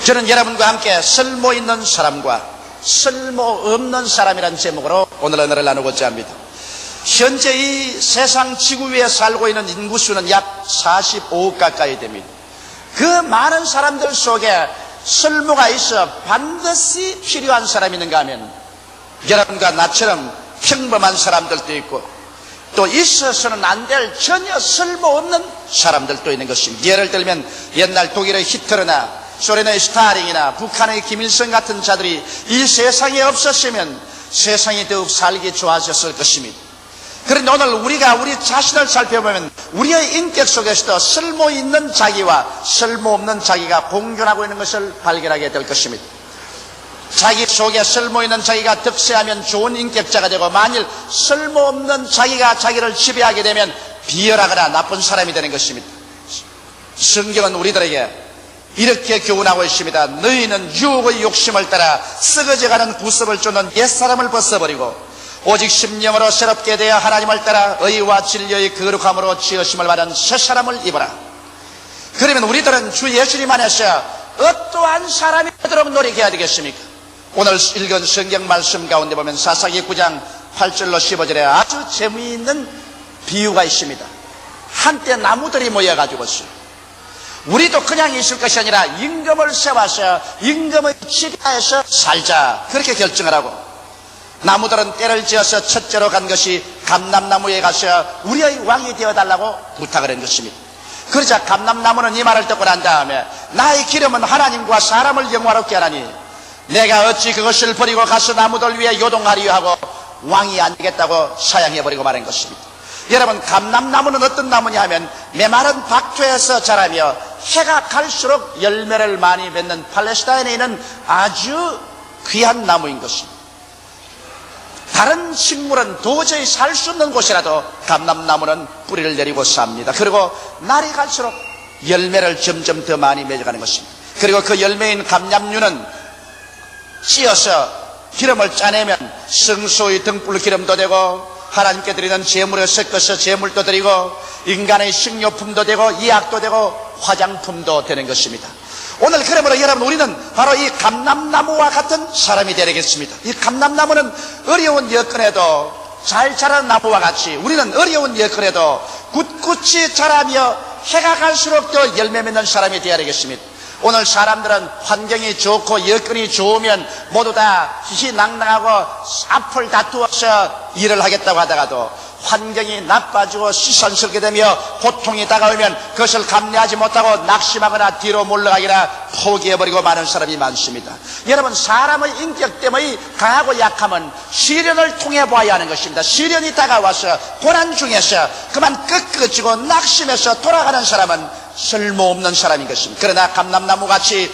저는 여러분과 함께 쓸모 있는 사람과 쓸모 없는 사람이라는 제목으로 오늘 언어를 나누고자 합니다. 현재 이 세상 지구 위에 살고 있는 인구수는 약 45억 가까이 됩니다. 그 많은 사람들 속에 쓸모가 있어 반드시 필요한 사람이 있는가 하면 여러분과 나처럼 평범한 사람들도 있고 또 있어서는 안 될 전혀 쓸모없는 사람들도 있는 것입니다. 예를 들면 옛날 독일의 히틀러나 소련의 스탈린이나 북한의 김일성 같은 자들이 이 세상에 없었으면 세상이 더욱 살기 좋아졌을 것입니다. 그런데 오늘 우리가 우리 자신을 살펴보면 우리의 인격 속에서도 쓸모있는 자기와 쓸모없는 자기가 공존하고 있는 것을 발견하게 될 것입니다. 자기 속에 쓸모있는 자기가 득세하면 좋은 인격자가 되고, 만일 쓸모없는 자기가 자기를 지배하게 되면 비열하거나 나쁜 사람이 되는 것입니다. 성경은 우리들에게 이렇게 교훈하고 있습니다. 너희는 유혹의 욕심을 따라 썩어져가는 구습을 쫓는 옛사람을 벗어버리고 오직 심령으로 새롭게 되어 하나님을 따라 의와 진리의 거룩함으로 지으심을 받은 새사람을 입어라. 그러면 우리들은 주 예수님 안에서 어떠한 사람이 되도록 노력해야 되겠습니까? 오늘 읽은 성경 말씀 가운데 보면 사사기 9장 8절로 15절에 아주 재미있는 비유가 있습니다. 한때 나무들이 모여가지고서 우리도 그냥 있을 것이 아니라 임금을 세워서 임금의 지배하에서 살자, 그렇게 결정을 하고, 나무들은 때를 지어서 첫째로 간 것이 감람나무에 가서 우리의 왕이 되어달라고 부탁을 한 것입니다. 그러자 감람나무는 이 말을 듣고 난 다음에 나의 기름은 하나님과 사람을 영화롭게 하나니 내가 어찌 그것을 버리고 가서 나무들 위에 요동하리요 하고 왕이 안 되겠다고 사양해버리고 말한 것입니다. 여러분, 감람나무는 어떤 나무냐 하면 메마른 박토에서 자라며 해가 갈수록 열매를 많이 맺는 팔레스타인에 있는 아주 귀한 나무인 것입니다. 다른 식물은 도저히 살 수 없는 곳이라도 감람나무는 뿌리를 내리고 삽니다. 그리고 날이 갈수록 열매를 점점 더 많이 맺어가는 것입니다. 그리고 그 열매인 감람류는 찧어서 기름을 짜내면 성소의 등불 기름도 되고 하나님께 드리는 제물에 섞어서 제물도 드리고 인간의 식료품도 되고 이약도 되고 화장품도 되는 것입니다. 오늘 그러므로 여러분, 우리는 바로 이 감람나무와 같은 사람이 되겠습니다. 이 감람나무는 어려운 여건에도 잘 자라는 나무와 같이 우리는 어려운 여건에도 굳굳이 자라며 해가 갈수록 더 열매 맺는 사람이 되어야 되겠습니다. 오늘 사람들은 환경이 좋고 여건이 좋으면 모두 다 희희낙낙하고 앞을 다투어서 일을 하겠다고 하다가도 환경이 나빠지고 시선스럽게 되며 고통이 다가오면 그것을 감내하지 못하고 낙심하거나 뒤로 물러가기나 포기해버리고 마는 사람이 많습니다. 여러분, 사람의 인격 때문에 강하고 약함은 시련을 통해 보아야 하는 것입니다. 시련이 다가와서 고난 중에서 그만 꺾어지고 낙심해서 돌아가는 사람은 쓸모없는 사람인 것입니다. 그러나 감람나무같이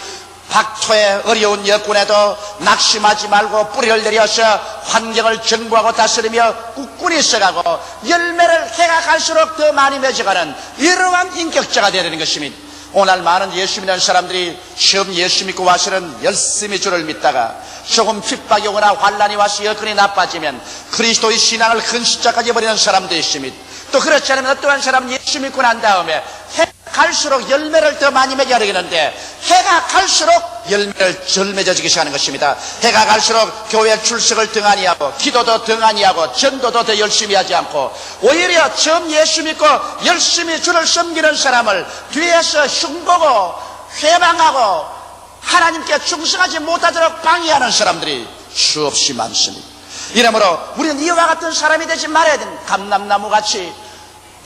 박토의 어려운 여건에도 낙심하지 말고 뿌리를 내려서 환경을 정부하고 다스리며 꿋꿋이 써가고 열매를 해가 갈수록 더 많이 맺어가는 이러한 인격자가 되는 것입니다. 오늘 많은 예수 믿는 사람들이 처음 예수 믿고 와서는 열심히 주를 믿다가 조금 핍박이 오거나 환란이 와서 여건이 나빠지면 그리스도의 신앙을 헌신자까지 버리는 사람도 있습니다. 또 그렇지 않으면 어떠한 사람은 예수 믿고 난 다음에 해가 갈수록 열매를 더 많이 맺어야 되겠는데 해가 갈수록 열매를 덜 맺어지기 시작하는 것입니다. 해가 갈수록 교회 출석을 등한히 하고 기도도 등한히 하고 전도도 더 열심히 하지 않고 오히려 처음 예수 믿고 열심히 주를 섬기는 사람을 뒤에서 흉보고 회방하고 하나님께 충성하지 못하도록 방해하는 사람들이 수없이 많습니다. 이러므로 우리는 이와 같은 사람이 되지 말아야 되는, 감람나무같이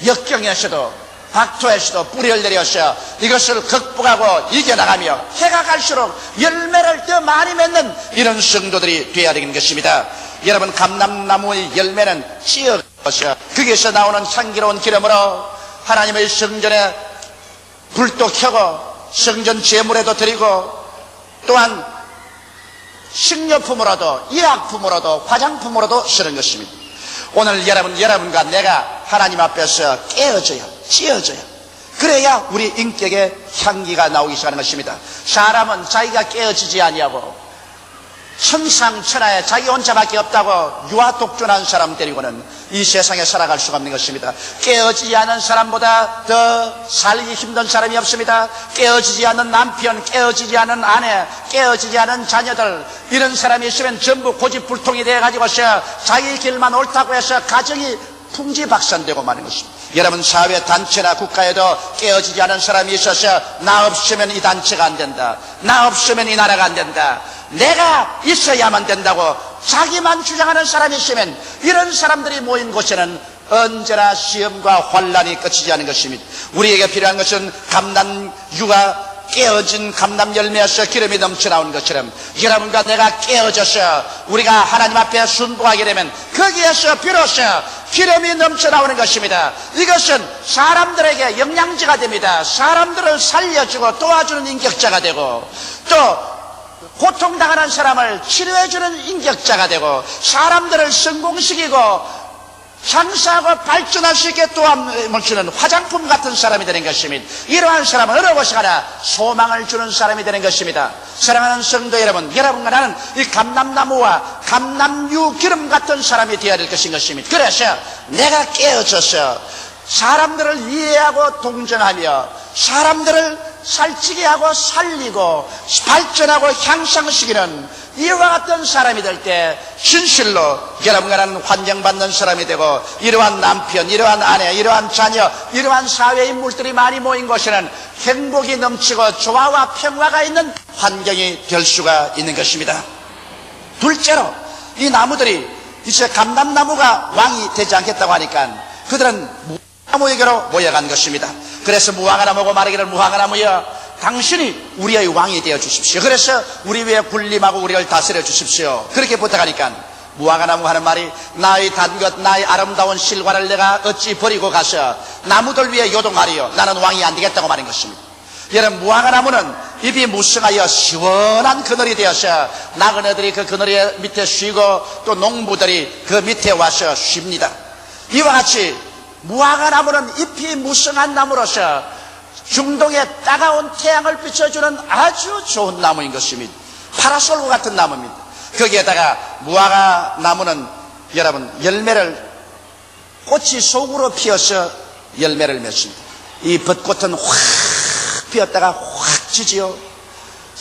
역경에서도 박토에서도 뿌리를 내려서 이것을 극복하고 이겨나가며 해가 갈수록 열매를 더 많이 맺는 이런 성도들이 되어야 되는 것입니다. 여러분, 감람나무의 열매는 찧어서 거기에서 나오는 향기로운 기름으로 하나님의 성전에 불도 켜고 성전 제물에도 드리고 또한 식료품으로도 의약품으로도 화장품으로도 쓰는 것입니다. 오늘 여러분과 내가 하나님 앞에서 깨어져야, 찧어져야, 그래야 우리 인격에 향기가 나오기 시작하는 것입니다. 사람은 자기가 깨어지지 아니하고 천상천하에 자기 혼자밖에 없다고 유아 독존한 사람 데리고는 이 세상에 살아갈 수가 없는 것입니다. 깨어지지 않은 사람보다 더 살기 힘든 사람이 없습니다. 깨어지지 않은 남편, 깨어지지 않은 아내, 깨어지지 않은 자녀들, 이런 사람이 있으면 전부 고집불통이 되어가지고서 자기 길만 옳다고 해서 가정이 풍지박산되고 마는 것입니다. 여러분, 사회 단체나 국가에도 깨어지지 않은 사람이 있어서 나 없으면 이 단체가 안 된다, 나 없으면 이 나라가 안 된다, 내가 있어야만 된다고 자기만 주장하는 사람이 있으면 이런 사람들이 모인 곳에는 언제나 시험과 환란이 끝이지 않은 것입니다. 우리에게 필요한 것은 감람유가 깨어진 감람 열매에서 기름이 넘쳐나오는 것처럼 여러분과 내가 깨어져서 우리가 하나님 앞에 순복하게 되면 거기에서 비로소 기름이 넘쳐나오는 것입니다. 이것은 사람들에게 영양제가 됩니다. 사람들을 살려주고 도와주는 인격자가 되고, 또 고통당하는 사람을 치료해주는 인격자가 되고, 사람들을 성공시키고 장사하고 발전할 수 있게 도움을 주는 화장품 같은 사람이 되는 것입니다. 이러한 사람은 어느 곳에 가나 소망을 주는 사람이 되는 것입니다. 사랑하는 성도 여러분, 여러분과 나는 이 감람나무와 감람유 기름 같은 사람이 되어야 될 것입니다. 그래서 내가 깨어져서 사람들을 이해하고 동정하며 사람들을 살찌게 하고 살리고 발전하고 향상시키는 이와 같은 사람이 될 때 진실로 여러분과 나는 환영받는 사람이 되고, 이러한 남편, 이러한 아내, 이러한 자녀, 이러한 사회 인물들이 많이 모인 곳에는 행복이 넘치고 조화와 평화가 있는 환경이 될 수가 있는 것입니다. 둘째로, 이 나무들이 이제 감람나무가 왕이 되지 않겠다고 하니까 그들은 무화과나무에게로 모여간 것입니다. 그래서 무화과나무가 말하기를, 무화과나무여, 당신이 우리의 왕이 되어 주십시오. 그래서 우리 위에 군림하고 우리를 다스려 주십시오. 그렇게 부탁하니까 무화과나무 하는 말이, 나의 단 것, 나의 아름다운 실과를 내가 어찌 버리고 가서 나무들 위에 요동하리요, 나는 왕이 안 되겠다고 말한 것입니다. 여러분, 무화과나무는 잎이 무성하여 시원한 그늘이 되어서 나그네들이 그 그늘 밑에 쉬고 또 농부들이 그 밑에 와서 쉽니다. 이와 같이 무화과나무는 잎이 무성한 나무로서 중동의 따가운 태양을 비춰주는 아주 좋은 나무인 것입니다. 파라솔과 같은 나무입니다. 거기에다가 무화과나무는 여러분 꽃이 속으로 피어서 열매를 맺습니다. 이 벚꽃은 확 피었다가 확 지지요.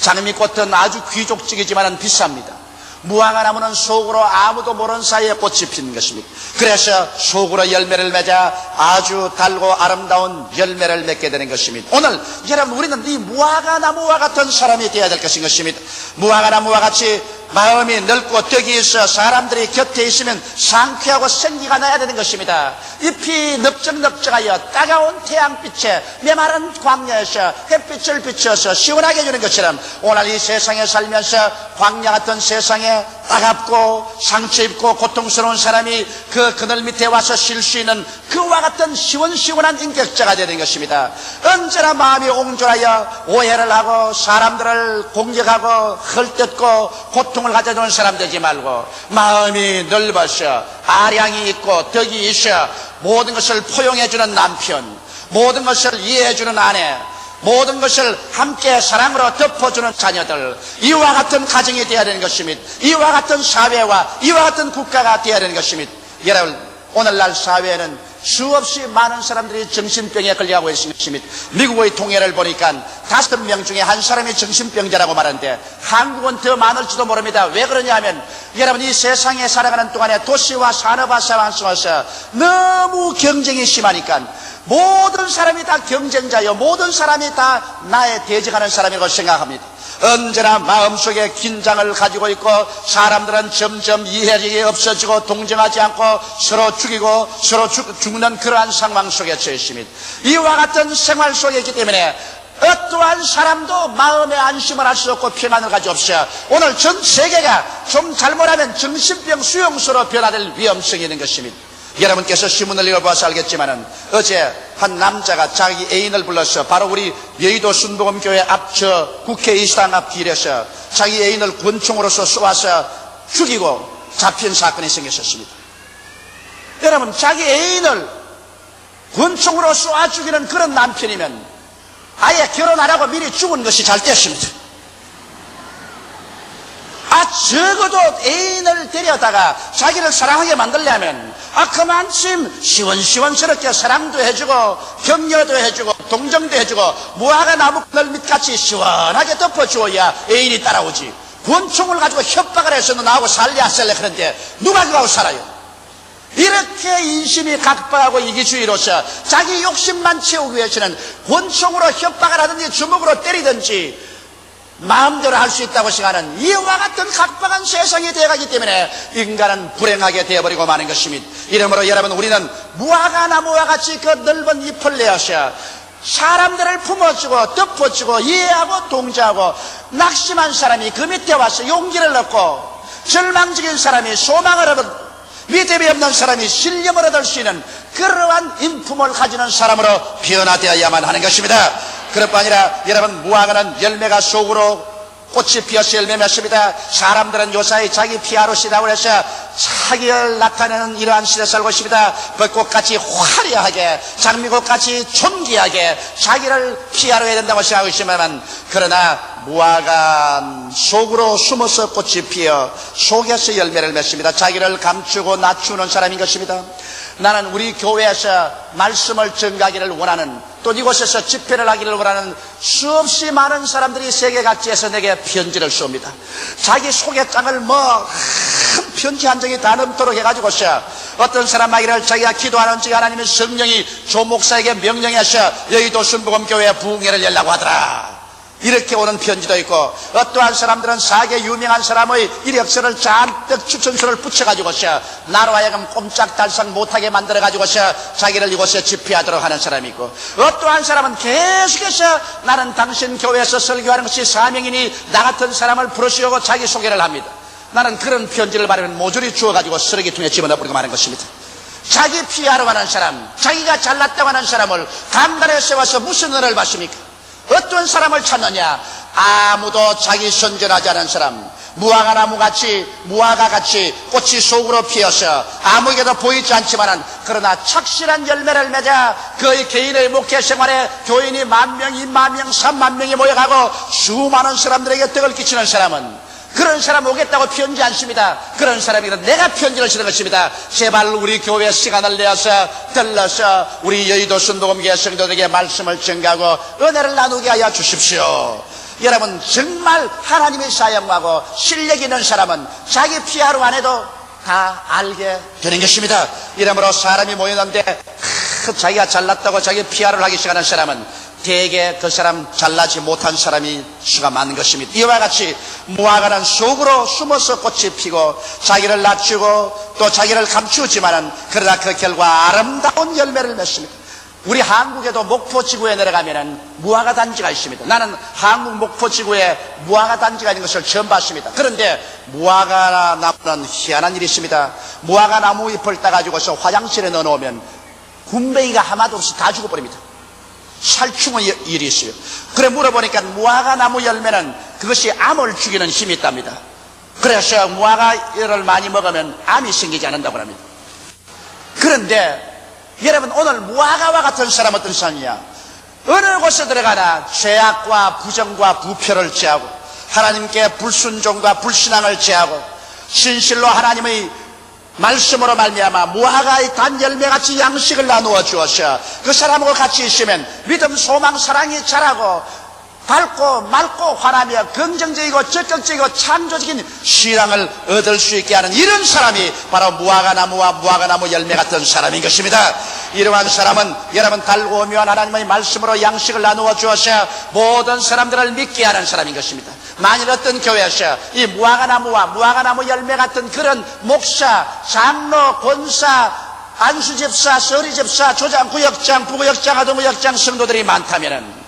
장미꽃은 아주 귀족적이지만 비쌉니다. 무화과나무는 속으로 아무도 모르는 사이에 꽃이 피는 것입니다. 그래서 속으로 열매를 맺어 아주 달고 아름다운 열매를 맺게 되는 것입니다. 오늘 여러분, 우리는 이 무화과나무와 같은 사람이 되어야 될 것입니다. 무화과나무와 같이 마음이 넓고 떡이 있어 사람들이 곁에 있으면 상쾌하고 생기가 나야 되는 것입니다. 잎이 넓적넓적하여 따가운 태양빛에 메마른 광야에서 햇빛을 비춰서 시원하게 해주는 것처럼 오늘 이 세상에 살면서 광야 같은 세상에 따갑고 상처 입고 고통스러운 사람이 그 그늘 밑에 와서 쉴 수 있는 그와 같은 시원시원한 인격자가 되는 것입니다. 언제나 마음이 옹졸하여 오해를 하고 사람들을 공격하고 헐뜯고 고통을 가져주는 사람 되지 말고, 마음이 넓어서 아량이 있고 덕이 있어 모든 것을 포용해주는 남편, 모든 것을 이해해주는 아내, 모든 것을 함께 사랑으로 덮어주는 자녀들, 이와 같은 가정이 되어야 되는 것입니다. 이와 같은 사회와 이와 같은 국가가 되어야 되는 것입니다. 여러분, 오늘날 사회에는 수없이 많은 사람들이 정신병에 걸려가고 있습니다. 미국의 통계를 보니까 5명 중에 1사람이 정신병자라고 말하는데 한국은 더 많을지도 모릅니다. 왜 그러냐 하면 여러분, 이 세상에 살아가는 동안에 도시와 산업화 상황 속에서 너무 경쟁이 심하니까 모든 사람이 다 경쟁자요, 모든 사람이 다 나의 대적하는 사람이라고 생각합니다. 언제나 마음속에 긴장을 가지고 있고 사람들은 점점 이해력이 없어지고 동정하지 않고 서로 죽이고 서로 죽는 그러한 상황 속에 처해 있습니다. 이와 같은 생활 속에 있기 때문에 어떠한 사람도 마음에 안심을 할 수 없고 평안을 가지고 없어 오늘 전 세계가 좀 잘못하면 정신병 수용소로 변화될 위험성이 있는 것입니다. 여러분께서 신문을 읽어봐서 알겠지만은 어제 한 남자가 자기 애인을 불러서 바로 우리 여의도 순복음교회 앞 국회 의사당 앞 길에서 자기 애인을 권총으로서 쏘아서 죽이고 잡힌 사건이 생겼었습니다. 여러분, 자기 애인을 권총으로 쏘아 죽이는 그런 남편이면 아예 결혼 안 하고 미리 죽은 것이 잘 됐습니다. 적어도 애인을 데려다가 자기를 사랑하게 만들려면 그만큼 시원시원스럽게 사랑도 해주고 격려도 해주고 동정도 해주고 무화과 나무 널밑같이 시원하게 덮어주어야 애인이 따라오지. 권총을 가지고 협박을 해서 너 나하고 살래 안 살래 그런데 누가 그하고 살아요? 이렇게 인심이 각박하고 이기주의로서 자기 욕심만 채우기 위해서는 권총으로 협박을 하든지 주먹으로 때리든지 마음대로 할 수 있다고 생각하는 이와 같은 각박한 세상이 되어가기 때문에 인간은 불행하게 되어버리고 마는 것입니다. 이러므로 여러분, 우리는 무화과 나무와 같이 그 넓은 잎을 내어서 사람들을 품어주고 덮어주고 이해하고 동조하고, 낙심한 사람이 그 밑에 와서 용기를 얻고, 절망적인 사람이 소망을 얻고, 믿음이 없는 사람이 신념을 얻을 수 있는 그러한 인품을 가지는 사람으로 변화되어야만 하는 것입니다. 그럴 뿐 아니라 여러분, 무화과는 열매가 속으로 꽃이 피어서 열매 맺습니다. 사람들은 요사이 자기 피아로 시다고 해서 자기를 나타내는 이러한 시대에 살고 있습니다. 벚꽃같이 화려하게, 장미꽃같이 존귀하게 자기를 피아로 해야 된다고 생각하고 있지만, 그러나 무화과 속으로 숨어서 꽃이 피어 속에서 열매를 맺습니다. 자기를 감추고 낮추는 사람인 것입니다. 나는 우리 교회에서 말씀을 전가하기를 원하는, 또 이곳에서 집회를 하기를 원하는 수없이 많은 사람들이 세계 각지에서 내게 편지를 쏩니다. 자기 소개장을 큰 편지 한 장이 다 넘도록 해가지고서 어떤 사람 하기를 자기가 기도하는 지 하나님의 성령이 조 목사에게 명령해서 여의도 순복음교회 부흥회를 열라고 하더라. 이렇게 오는 편지도 있고, 어떠한 사람들은 사계 유명한 사람의 이력서를 잔뜩 추천서를 붙여가지고서 나로 하여금 꼼짝달싹 못하게 만들어가지고서 자기를 이곳에 집회하도록 하는 사람이 있고, 어떠한 사람은 계속해서 나는 당신 교회에서 설교하는 것이 사명이니 나 같은 사람을 부르시고 자기소개를 합니다. 나는 그런 편지를 받으면 모조리 주워가지고 쓰레기통에 집어넣어버리고 마는 것입니다. 자기 피하러 가는 사람, 자기가 잘났다고 하는 사람을 간단에 세워서 무슨 은혜를 받습니까? 어떤 사람을 찾느냐? 아무도 자기 선전하지 않은 사람, 무화과나무같이, 무화과같이 꽃이 속으로 피어서 아무에게도 보이지 않지만은 그러나 착실한 열매를 맺어 그의 개인의 목회 생활에 교인이 10,000명, 20,000명, 30,000명이 모여가고 수많은 사람들에게 덕을 끼치는 사람은, 그런 사람 오겠다고 편지 안 씁니다. 그런 사람이면 내가 편지를 쓰는 것입니다. 제발 우리 교회 시간을 내어서 들러서 우리 여의도 순복음교회 성도들에게 말씀을 전가하고 은혜를 나누게 하여 주십시오. 여러분, 정말 하나님의 사용하고 실력 있는 사람은 자기 피하로 안 해도 다 알게 되는 것입니다. 이러므로 사람이 모였는데 자기가 잘났다고 자기 피하를 하기 시작하는 사람은 대개 그 사람 잘나지 못한 사람이 수가 많은 것입니다. 이와 같이 무화과는 속으로 숨어서 꽃이 피고 자기를 낮추고 또 자기를 감추지만은 그러나 그 결과 아름다운 열매를 맺습니다. 우리 한국에도 목포지구에 내려가면은 무화과 단지가 있습니다. 나는 한국 목포지구에 무화과 단지가 있는 것을 처음 봤습니다. 그런데 무화과 나무는 희한한 일이 있습니다. 무화과 나무 잎을 따가지고서 화장실에 넣어놓으면 군뱅이가 하나도 없이 다 죽어버립니다. 살충의 일이 있어요. 그래 물어보니까 무화과 나무 열매는 그것이 암을 죽이는 힘이 있답니다. 그래서 무화과를 많이 먹으면 암이 생기지 않는다고 합니다. 그런데 여러분, 오늘 무화과와 같은 사람 어떤 사람이냐? 어느 곳에 들어가나 죄악과 부정과 부패를 제하고 하나님께 불순종과 불신앙을 제하고 진실로 하나님의 말씀으로 말미암아 무화과의 단 열매같이 양식을 나누어 주어서 그 사람하고 같이 있으면 믿음, 소망, 사랑이 자라고 밝고 맑고 환하며 긍정적이고 적극적이고 창조적인 신앙을 얻을 수 있게 하는 이런 사람이 바로 무화과나무와 무화과나무 열매 같은 사람인 것입니다. 이러한 사람은 여러분 달고 오묘한 하나님의 말씀으로 양식을 나누어 주어서 모든 사람들을 믿게 하는 사람인 것입니다. 만일 어떤 교회에서 이 무화과나무와 무화과나무 열매 같은 그런 목사, 장로, 권사, 안수집사, 서리집사, 조장, 구역장, 부구역장, 하동구역장 성도들이 많다면은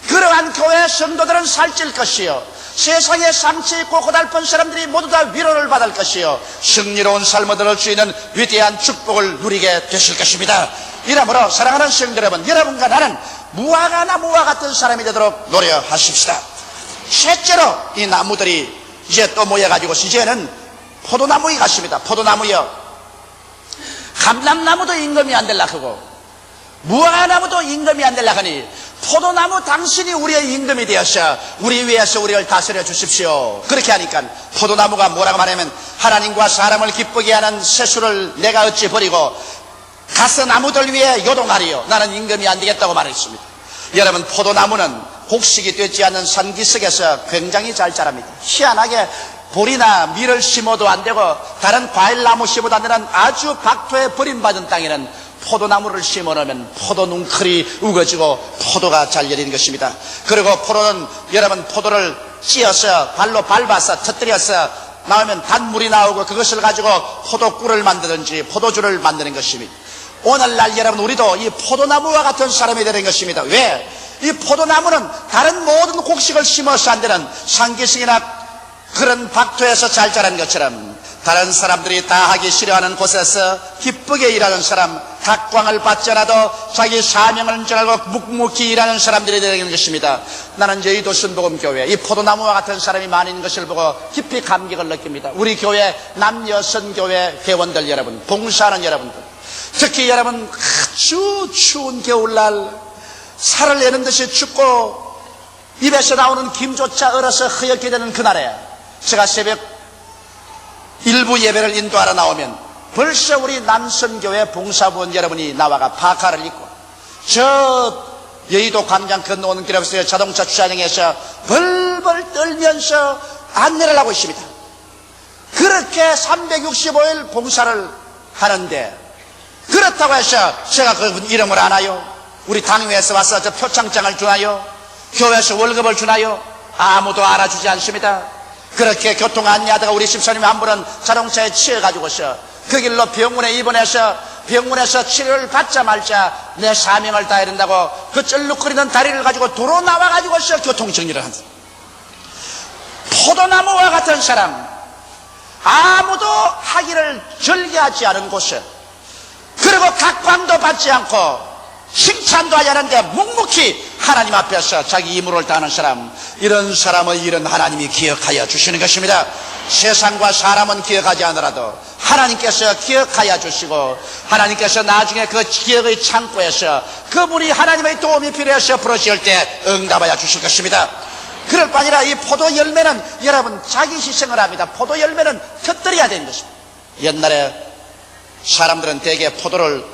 그러한 교회 성도들은 살찔 것이요, 세상에 상처 있고 고달픈 사람들이 모두 다 위로를 받을 것이요, 승리로운 삶을 얻을 수 있는 위대한 축복을 누리게 되실 것입니다. 이러므로 사랑하는 성도 여러분, 여러분과 나는 무화과나무와 같은 사람이 되도록 노력하십시다. 셋째로 이 나무들이 이제 또 모여가지고 이제는 포도나무에 갔습니다. 포도나무요, 감람나무도 임금이 안 되려고 하고 무화과나무도 임금이 안 되려고 하니 포도나무 당신이 우리의 임금이 되어서 우리 위에서 우리를 다스려 주십시오. 그렇게 하니까 포도나무가 뭐라고 말하면 하나님과 사람을 기쁘게 하는 세수를 내가 어찌 버리고 가서 나무들 위에 요동하리요. 나는 임금이 안 되겠다고 말했습니다. 여러분, 포도나무는 곡식이 되지 않는 산기슭에서 굉장히 잘 자랍니다. 희한하게 보리나 밀을 심어도 안 되고 다른 과일나무 심어도 안 되는 아주 박토에 버림받은 땅에는 포도나무를 심어 놓으면 포도 뭉클이 우거지고 포도가 잘 열리는 것입니다. 그리고 포도는 여러분, 포도를 찧어서 발로 밟아서 터뜨려서 나오면 단물이 나오고 그것을 가지고 포도꿀을 만드든지 포도주를 만드는 것입니다. 오늘날 여러분, 우리도 이 포도나무와 같은 사람이 되는 것입니다. 왜? 이 포도나무는 다른 모든 곡식을 심어서 안 되는 산기슭이나 그런 박토에서 잘 자란 것처럼 다른 사람들이 다 하기 싫어하는 곳에서 기쁘게 일하는 사람, 각광을 받지 않아도 자기 사명을 줄 알고 묵묵히 일하는 사람들이 되는 것입니다. 나는 여의도 순복음교회 이 포도나무와 같은 사람이 많이 있는 것을 보고 깊이 감격을 느낍니다. 우리 교회 남녀 선교회 회원들 여러분, 봉사하는 여러분들, 특히 여러분 아주 추운 겨울날 살을 내는 듯이 춥고 입에서 나오는 김조차 얼어서 허옇게 되는 그날에 제가 새벽 일부 예배를 인도하러 나오면 벌써 우리 남선교회 봉사부원 여러분이 나와가 파카를 입고 저 여의도 광장 건너오는 길에서 자동차 주차장에서 벌벌 떨면서 안내를 하고 있습니다. 그렇게 365일 봉사를 하는데 그렇다고 해서 제가 그 이름을 아나요? 우리 당회에서 와서 저 표창장을 주나요? 교회에서 월급을 주나요? 아무도 알아주지 않습니다. 그렇게 교통 안내하다가 우리 집사님이 한 번은 자동차에 치여가지고서 그 길로 병원에 입원해서 병원에서 치료를 받자마자 내 사명을 다해야 된다고 그 쩔룩거리는 다리를 가지고 도로 나와가지고서 교통정리를 한다. 포도나무와 같은 사람, 아무도 하기를 절개하지 않은 곳에, 그리고 각광도 받지 않고 칭찬도 하지 않는데 묵묵히 하나님 앞에서 자기 임무를 다하는 사람, 이런 사람의 일은 하나님이 기억하여 주시는 것입니다. 세상과 사람은 기억하지 않으라도 하나님께서 기억하여 주시고 하나님께서 나중에 그 기억의 창고에서 그분이 하나님의 도움이 필요해서 부르실 때 응답하여 주실 것입니다. 그럴 뿐 아니라 이 포도 열매는 여러분 자기 희생을 합니다. 포도 열매는 곁들여야 되는 것입니다. 옛날에 사람들은 대개 포도를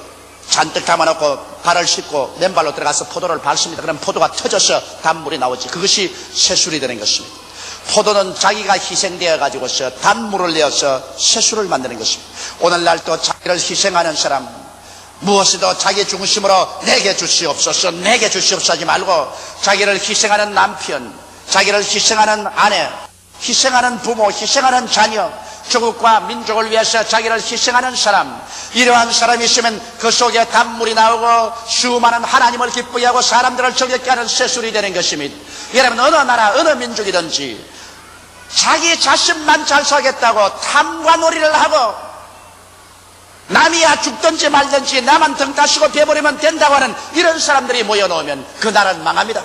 잔뜩 담아놓고 발을 씻고 맨발로 들어가서 포도를 밟습니다. 그럼 포도가 터져서 단물이 나오지. 그것이 세술이 되는 것입니다. 포도는 자기가 희생되어 가지고서 단물을 내어서 세술을 만드는 것입니다. 오늘날 또 자기를 희생하는 사람, 무엇이도 자기 중심으로 내게 주시옵소서, 내게 주시옵소서 하지 말고 자기를 희생하는 남편, 자기를 희생하는 아내, 희생하는 부모, 희생하는 자녀, 조국과 민족을 위해서 자기를 희생하는 사람, 이러한 사람이 있으면 그 속에 단물이 나오고 수많은 하나님을 기쁘게 하고 사람들을 즐겁게 하는 세술이 되는 것입니다. 여러분, 어느 나라 어느 민족이든지 자기 자신만 잘 살겠다고 탐관오리를 하고 남이야 죽든지 말든지 나만 등 따시고 배버리면 된다고 하는 이런 사람들이 모여놓으면 그 나라는 망합니다.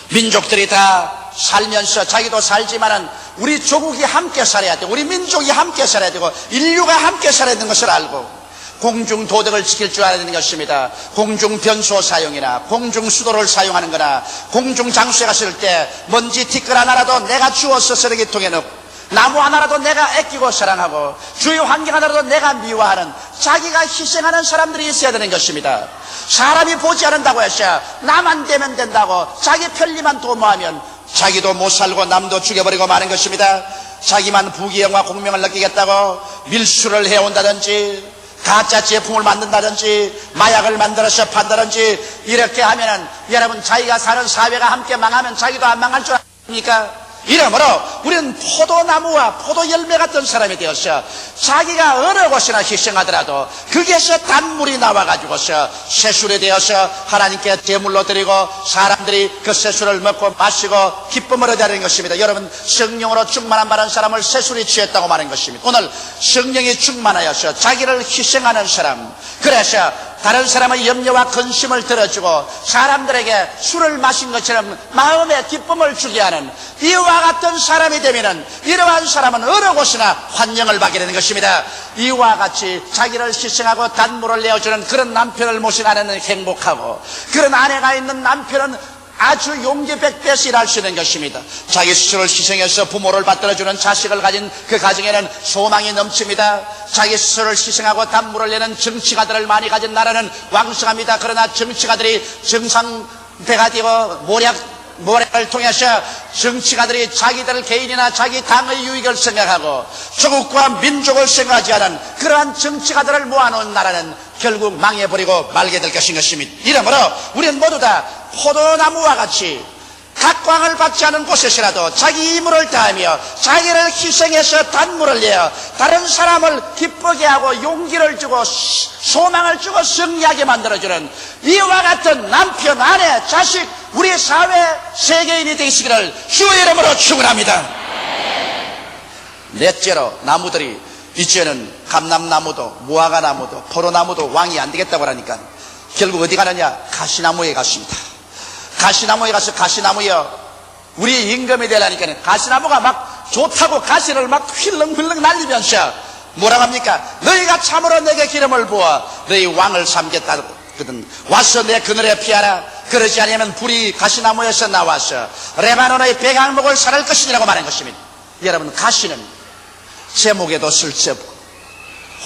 민족들이 다 살면서 자기도 살지만은 우리 조국이 함께 살아야 되고 우리 민족이 함께 살아야 되고 인류가 함께 살아야 되는 것을 알고 공중도덕을 지킬 줄 알아야 되는 것입니다. 공중변소 사용이나 공중수도를 사용하는 거나 공중장소에 갔을 때 먼지 티끌 하나라도 내가 주워서 쓰레기통에 넣고 나무 하나라도 내가 아끼고 사랑하고 주위 환경 하나라도 내가 미워하는 자기가 희생하는 사람들이 있어야 되는 것입니다. 사람이 보지 않는다고 해서 나만 되면 된다고 자기 편리만 도모하면 자기도 못 살고 남도 죽여버리고 마는 것입니다. 자기만 부귀영화 공명을 느끼겠다고 밀수를 해온다든지 가짜 제품을 만든다든지 마약을 만들어서 판다든지 이렇게 하면은 여러분 자기가 사는 사회가 함께 망하면 자기도 안 망할 줄 아십니까? 이러므로 우리는 포도나무와 포도 열매 같은 사람이 되어서 자기가 어느 곳이나 희생하더라도 거기에서 단물이 나와가지고서 세술이 되어서 하나님께 제물로 드리고 사람들이 그 세술을 먹고 마시고 기쁨을 얻어야 하는 것입니다. 여러분, 성령으로 충만한 바른 사람을 세술이 취했다고 말한 것입니다. 오늘 성령이 충만하여서 자기를 희생하는 사람, 그래서 다른 사람의 염려와 근심을 들어주고 사람들에게 술을 마신 것처럼 마음의 기쁨을 주게 하는 이와 같은 사람이 되면은 이러한 사람은 어느 곳이나 환영을 받게 되는 것입니다. 이와 같이 자기를 희생하고 단물을 내어주는 그런 남편을 모신 아내는 행복하고, 그런 아내가 있는 남편은 아주 용기 백배서 일할 수 있는 것입니다. 자기 스스로를 희생해서 부모를 받들어주는 자식을 가진 그 가정에는 소망이 넘칩니다. 자기 스스로를 희생하고 단물을 내는 정치가들을 많이 가진 나라는 왕성합니다. 그러나 정치가들이 정상배가 되고 모략을 통해서 정치가들이 자기들 개인이나 자기 당의 유익을 생각하고 조국과 민족을 생각하지 않은 그러한 정치가들을 모아놓은 나라는 결국 망해버리고 말게 될 것입니다. 이러므로 우리는 모두 다 포도나무와 같이 각광을 받지 않은 곳에서라도 자기 임무를 다하며 자기를 희생해서 단물을 내어 다른 사람을 기쁘게 하고 용기를 주고 소망을 주고 승리하게 만들어주는 이와 같은 남편, 아내, 자식, 우리 사회 세계인이 되시기를 주의 이름으로 축원합니다. 넷째로, 나무들이 이제는 감람나무도 무화과나무도 포도나무도 왕이 안 되겠다고 하니까 결국 어디 가느냐? 가시나무에 갔습니다. 가시나무에 가서 가시나무여 우리 임금이 되려니까 가시나무가 막 좋다고 가시를 막 휠렁휠렁 날리면서 뭐라고 합니까? 너희가 참으로 내게 기름을 부어 너희 왕을 삼겠다거든. 와서 내 그늘에 피하라. 그러지 않으면 불이 가시나무에서 나와서 레바논의 백향목을 살할 것이라고 말한 것입니다. 여러분, 가시는 제목에도 쓸데없고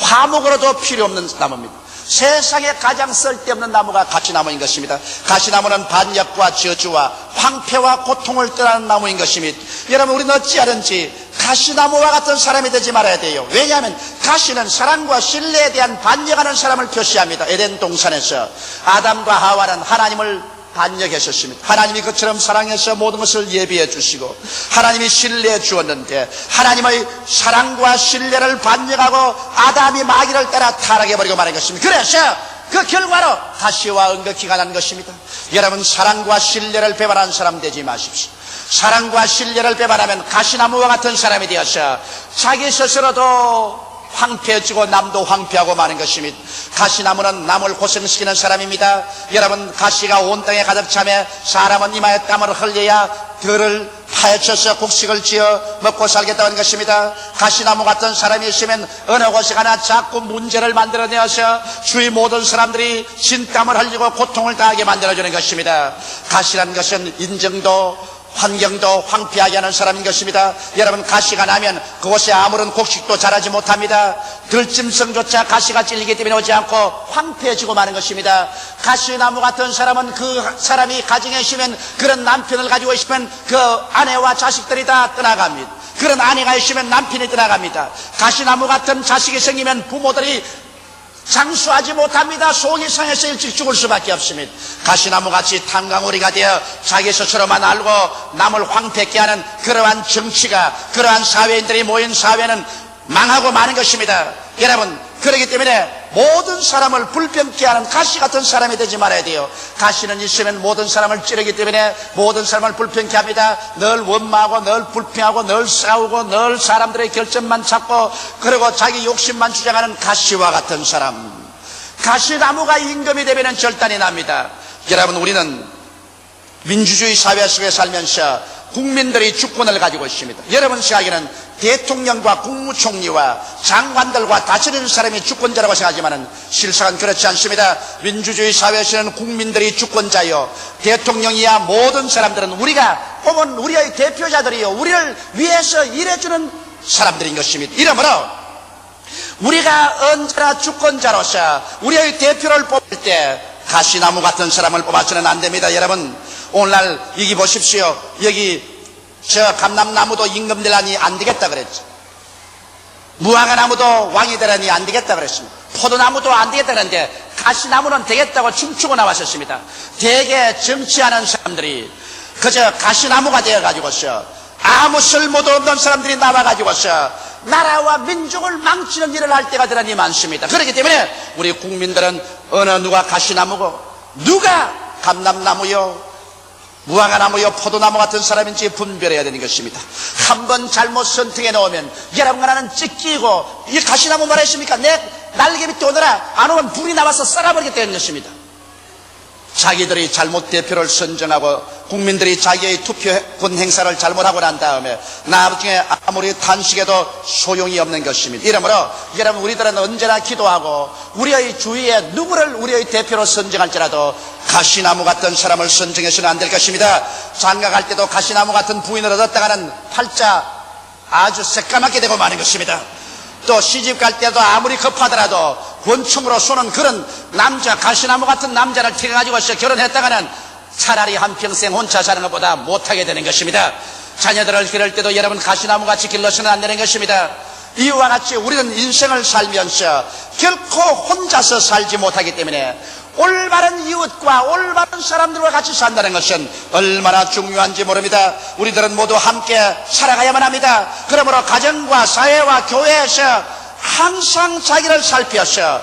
화목으로도 필요 없는 나무입니다. 세상에 가장 쓸데없는 나무가 가시나무인 것입니다. 가시나무는 반역과 저주와 황폐와 고통을 떠나는 나무인 것입니다. 여러분, 우리는 어찌하든지 가시나무와 같은 사람이 되지 말아야 돼요. 왜냐하면 가시는 사랑과 신뢰에 대한 반역하는 사람을 표시합니다. 에덴 동산에서 아담과 하와는 하나님을 반역했었습니다. 하나님이 그처럼 사랑해서 모든 것을 예비해 주시고 하나님이 신뢰해 주었는데 하나님의 사랑과 신뢰를 반역하고 아담이 마귀를 따라 타락해버리고 말한 것입니다. 그래서 그 결과로 가시와 은극기가 난 것입니다. 여러분, 사랑과 신뢰를 배반한 사람 되지 마십시오. 사랑과 신뢰를 배반하면 가시나무와 같은 사람이 되어서 자기 스스로도 황폐해지고 남도 황폐하고 마는 것입니다. 가시나무는 남을 고생시키는 사람입니다. 여러분, 가시가 온 땅에 가득 차며 사람은 이마에 땀을 흘려야 들을 파헤쳐서 곡식을 지어 먹고 살겠다는 것입니다. 가시나무 같은 사람이 있으면 어느 곳에 가나 자꾸 문제를 만들어내어서 주위 모든 사람들이 진땀을 흘리고 고통을 당하게 만들어주는 것입니다. 가시라는 것은 인정도 환경도 황폐하게 하는 사람인 것입니다. 여러분, 가시가 나면 그곳에 아무런 곡식도 자라지 못합니다. 들짐승조차 가시가 찔리기 때문에 오지 않고 황폐해지고 마는 것입니다. 가시나무 같은 사람은 그 사람이 가정에 있으면, 그런 남편을 가지고 있으면 그 아내와 자식들이 다 떠나갑니다. 그런 아내가 있으면 남편이 떠나갑니다. 가시나무 같은 자식이 생기면 부모들이 장수하지 못합니다. 속이 상해서 일찍 죽을 수밖에 없습니다. 가시나무같이 탕강오리가 되어 자기 스스로만 알고 남을 황폐케 하는 그러한 정치가, 그러한 사회인들이 모인 사회는 망하고 마는 것입니다. 여러분, 그렇기 때문에 모든 사람을 불평케 하는 가시 같은 사람이 되지 말아야 돼요. 가시는 있으면 모든 사람을 찌르기 때문에 모든 사람을 불평케 합니다. 늘 원망하고 늘 불평하고 늘 싸우고 늘 사람들의 결점만 찾고 그리고 자기 욕심만 주장하는 가시와 같은 사람. 가시나무가 임금이 되면 절단이 납니다. 여러분, 우리는 민주주의 사회 속에 살면서 국민들이 주권을 가지고 있습니다. 여러분 생각에는 대통령과 국무총리와 장관들과 다스리는 사람이 주권자라고 생각하지만 실상은 그렇지 않습니다. 민주주의 사회에서는 국민들이 주권자요, 대통령이야 모든 사람들은 우리가 보면 우리의 대표자들이요, 우리를 위해서 일해주는 사람들인 것입니다. 이러므로 우리가 언제나 주권자로서 우리의 대표를 뽑을 때 가시나무 같은 사람을 뽑아서는 안 됩니다. 여러분, 오늘날 여기 보십시오. 여기 저 감람나무도 임금 되라니 안 되겠다 그랬죠. 무화과나무도 왕이 되라니 안 되겠다 그랬습니다. 포도나무도 안 되겠다 그랬는데 가시나무는 되겠다고 춤추고 나왔었습니다. 대개 정치하는 사람들이 그저 가시나무가 되어가지고서 아무 쓸모도 없는 사람들이 나와가지고서 나라와 민족을 망치는 일을 할 때가 대단히 많습니다. 그렇기 때문에 우리 국민들은 어느 누가 가시나무고 누가 감람나무요, 무화과나무요, 포도나무 같은 사람인지 분별해야 되는 것입니다. 한번 잘못 선택해 놓으면 여러분과 나는 찢기고, 이 가시나무 말했습니까? 내 날개 밑에 오너라. 안 오면 불이 나와서 썰어버리겠다는 것입니다. 자기들이 잘못 대표를 선정하고 국민들이 자기의 투표권 행사를 잘못하고 난 다음에 나중에 아무리 단식해도 소용이 없는 것입니다. 이러므로 여러분, 우리들은 언제나 기도하고 우리의 주위에 누구를 우리의 대표로 선정할지라도 가시나무 같은 사람을 선정해서는 안 될 것입니다. 장가갈 때도 가시나무 같은 부인을 얻었다가는 팔자 아주 새까맣게 되고 마는 것입니다. 또 시집갈 때도 아무리 급하더라도 권총으로 쏘는 그런 남자, 가시나무 같은 남자를 택해가지고서 결혼했다가는 차라리 한평생 혼자 사는 것보다 못하게 되는 것입니다. 자녀들을 기를 때도 여러분 가시나무같이 길러서는 안 되는 것입니다. 이와 같이 우리는 인생을 살면서 결코 혼자서 살지 못하기 때문에 올바른 이웃과 올바른 사람들과 같이 산다는 것은 얼마나 중요한지 모릅니다. 우리들은 모두 함께 살아가야만 합니다. 그러므로 가정과 사회와 교회에서 항상 자기를 살펴서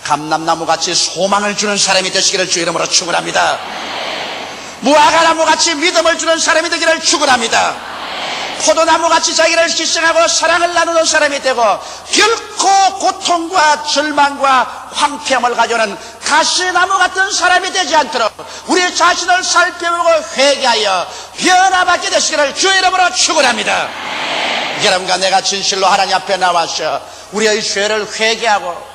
감람나무같이 소망을 주는 사람이 되시기를 주 이름으로 축원합니다. 무화과나무같이 믿음을 주는 사람이 되기를 축원합니다. 포도나무같이 자기를 희생하고 사랑을 나누는 사람이 되고 결코 고통과 절망과 황폐함을 가져오는 가시나무 같은 사람이 되지 않도록 우리 자신을 살펴보고 회개하여 변화받게 되시기를 주의 이름으로 축원합니다. 여러분과 내가 진실로 하나님 앞에 나와서 우리의 죄를 회개하고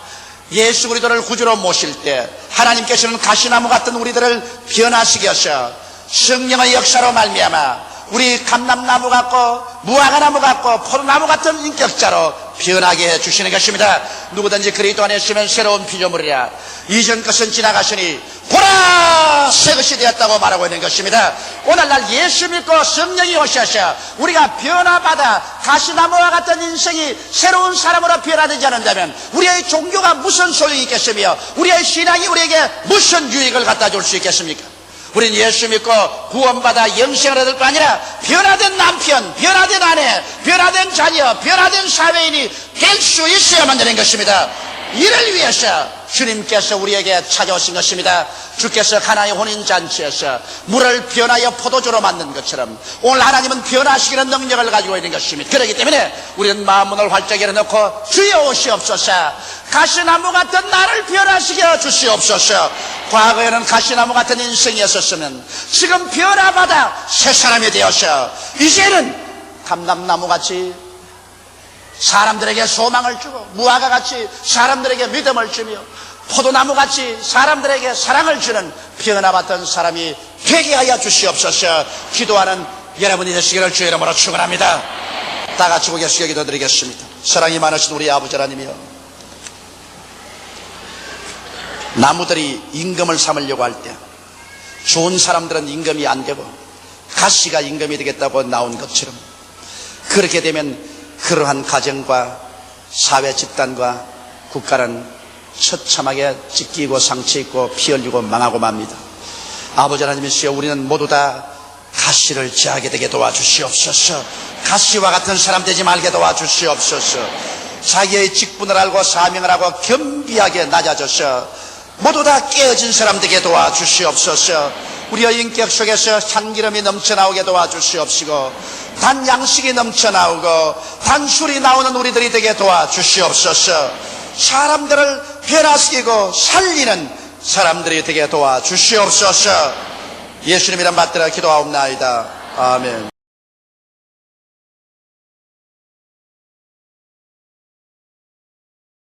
예수 그리스도를 구주로 모실 때 하나님께서는 가시나무 같은 우리들을 변화시켜서 성령의 역사로 말미암아 우리 감람나무 같고 무화과나무 같고 포도나무 같은 인격자로 변하게 해주시는 것입니다. 누구든지 그리스도 안에 있으면 새로운 피조물이라. 이전 것은 지나가시니 보라 새 것이 되었다고 말하고 있는 것입니다. 오늘날 예수 믿고 성령이 오셔서 우리가 변화받아 가시나무와 같은 인생이 새로운 사람으로 변화되지 않는다면 우리의 종교가 무슨 소용이 있겠으며 우리의 신앙이 우리에게 무슨 유익을 갖다 줄 수 있겠습니까? 우린 예수 믿고 구원받아 영생을 얻을 뿐 아니라 변화된 남편, 변화된 아내, 변화된 자녀, 변화된 사회인이 될 수 있어야만 되는 것입니다. 이를 위해서 주님께서 우리에게 찾아오신 것입니다. 주께서 가나의 혼인잔치에서 물을 변하여 포도주로 만든 것처럼 오늘 하나님은 변화시키는 능력을 가지고 있는 것입니다. 그렇기 때문에 우리는 마음문을 활짝 열어놓고 주여 오시옵소서, 가시나무 같은 나를 변화시켜 주시옵소서. 과거에는 가시나무 같은 인생이었었으면 지금 변화받아 새 사람이 되어서 이제는 감람나무같이 사람들에게 소망을 주고 무화과같이 사람들에게 믿음을 주며 포도나무같이 사람들에게 사랑을 주는 변화받던 사람이 되게 하여 주시옵소서. 기도하는 여러분이 되시기를 주의 이름으로 축원합니다. 다 같이 고개숙여 기도드리겠습니다. 사랑이 많으신 우리 아버지 하나님이여, 나무들이 임금을 삼으려고 할 때 좋은 사람들은 임금이 안 되고 가시가 임금이 되겠다고 나온 것처럼 그렇게 되면 그러한 가정과 사회 집단과 국가는 처참하게 찢기고 상처있고 피 흘리고 망하고 맙니다. 아버지 하나님이시여, 우리는 모두 다 가시를 제하게 되게 도와주시옵소서. 가시와 같은 사람 되지 말게 도와주시옵소서. 자기의 직분을 알고 사명을 하고 겸비하게 낮아져서 모두 다 깨어진 사람 되게 도와주시옵소서. 우리의 인격 속에서 향기름이 넘쳐나오게 도와주시옵시고 단 양식이 넘쳐나오고 단술이 나오는 우리들이 되게 도와주시옵소서. 사람들을 변화시키고 살리는 사람들이 되게 도와주시옵소서. 예수님 이름 받들어 기도하옵나이다. 아멘.